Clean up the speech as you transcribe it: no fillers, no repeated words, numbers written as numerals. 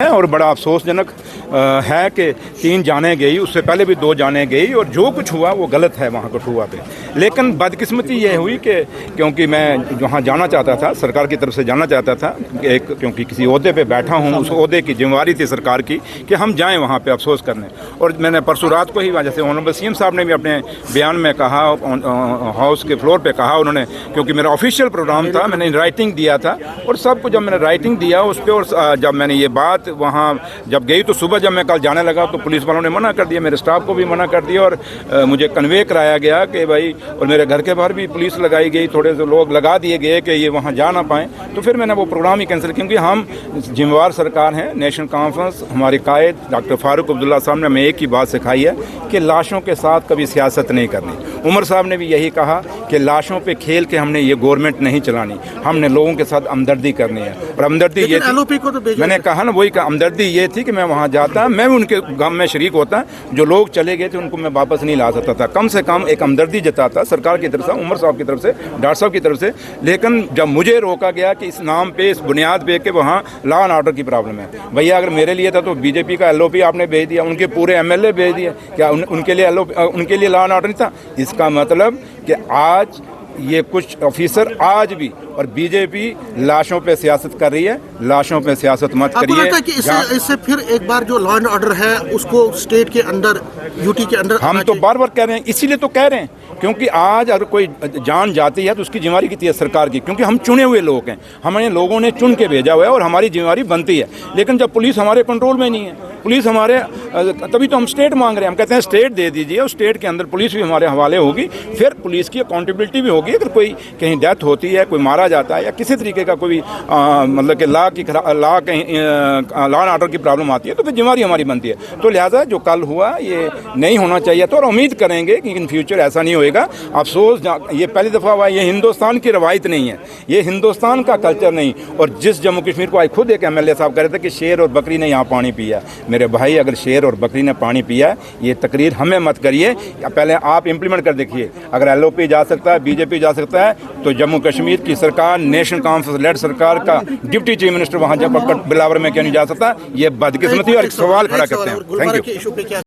है और बड़ा अफसोसजनक है कि 3 जानें गई, उससे पहले भी 2 जानें गई और जो कुछ हुआ वो गलत है वहाँ कठुआ पे। लेकिन बदकिस्मती ये हुई कि क्योंकि मैं वहाँ जाना चाहता था, सरकार की तरफ से जाना चाहता था, क्योंकि किसी ओहदे पे बैठा हूँ, उस ओहदे की जिम्मेवारी थी सरकार की कि हम जाएँ वहाँ पे अफसोस करने। और मैंने परसों रात को ही जैसे ऑनरेबल सीएम साहब ने भी अपने बयान में कहा, हाउस के फ्लोर पर कहा उन्होंने, क्योंकि मेरा ऑफिशियल प्रोग्राम था, मैंने राइटिंग दिया था और सबको जब मैंने राइटिंग दिया उस पर, और जब मैंने ये बात वहाँ जब गई तो सुबह जब मैं कल जाने लगा तो पुलिस वालों ने मना कर दिया, मेरे स्टाफ को भी मना कर दिया और मुझे कन्वे कराया गया कि भाई, और मेरे घर के बाहर भी पुलिस लगाई गई, थोड़े से लोग लगा दिए गए कि ये वहाँ जा ना पाएँ। तो फिर मैंने वो प्रोग्राम ही कैंसिल, क्योंकि हम जिम्मेवार सरकार हैं। नेशनल कॉन्फ्रेंस, हमारे कायद डॉक्टर फारूक अब्दुल्ला साहब ने हमें एक ही बात सिखाई है कि लाशों के साथ कभी सियासत नहीं करनी। उमर साहब ने भी यही कहा कि लाशों पे खेल के हमने ये गवर्नमेंट नहीं चलानी, हमने लोगों के साथ हमदर्दी करनी है। और हमदर्दी ये एलओपी को तो मैंने कहा ना, वही हमदर्दी ये थी कि मैं वहाँ जाता, मैं उनके गम में शरीक होता, जो लोग चले गए थे उनको मैं वापस नहीं ला सकता था, कम से कम एक हमदर्दी जताता सरकार की तरफ से, उमर साहब की तरफ से, डॉक्टर साहब की तरफ से। लेकिन जब मुझे रोका गया कि इस नाम पे, इस बुनियाद पे कि वहाँ लॉ एंड ऑर्डर की प्रॉब्लम है, भैया अगर मेरे लिए था तो बीजेपी का एलओपी आपने भेज दिया, उनके पूरे एमएलए भेज दिए, क्या उनके लिए उनके लिए लॉ एंड ऑर्डर नहीं था? इसका मतलब कि आज ये कुछ ऑफिसर आज भी, और बीजेपी लाशों पे सियासत कर रही है। लाशों पे सियासत मत करिए। आपको लगता है कि इससे फिर एक बार जो लॉ एंड ऑर्डर है उसको स्टेट के अंदर, यूटी के अंदर, हम तो बार बार कह रहे हैं, इसीलिए तो कह रहे हैं क्योंकि आज अगर कोई जान जाती है तो उसकी जिम्मेवारी कितनी है सरकार की, क्योंकि हम चुने हुए लोग हैं, हमें लोगों ने चुन के भेजा हुआ है और हमारी जिम्मेवारी बनती है। लेकिन जब पुलिस हमारे कंट्रोल में नहीं है, पुलिस हमारे, तभी तो हम स्टेट मांग रहे हैं, हम कहते हैं स्टेट दे दीजिए और स्टेट के अंदर पुलिस भी हमारे हवाले होगी, फिर पुलिस की अकाउंटेबिलिटी भी होगी। अगर कोई कहीं डेथ होती है, कोई मारा जाता है या किसी तरीके का कोई मतलब कि लॉ एंड ऑर्डर की प्रॉब्लम आती है तो फिर जिम्मेवारी हमारी बनती है। तो लिहाजा जो कल हुआ ये नहीं होना चाहिए था और उम्मीद करेंगे कि इन फ्यूचर ऐसा नहीं होएगा। अफसोस, ये पहली दफ़ा हुआ, ये हिंदुस्तान की रवायत नहीं है, ये हिंदुस्तान का कल्चर नहीं। और जिस जम्मू कश्मीर को आज खुद एक एमएलए साहब कह रहे थे कि शेर और बकरी ने यहाँ पानी पिया, मेरे भाई अगर शेर और बकरी ने पानी पिया, ये तकरीर हमें मत करिए, पहले आप इम्प्लीमेंट कर देखिए। अगर एलओपी जा सकता है, बीजेपी जा सकता है, तो जम्मू कश्मीर की सरकार, नेशनल कॉन्फ्रेंस लेड सरकार का डिप्टी चीफ मिनिस्टर वहाँ जब बिलावर में क्यों नहीं जा सकता? ये बदकिस्मती और एक सवाल खड़ा करते हैं। Thank you.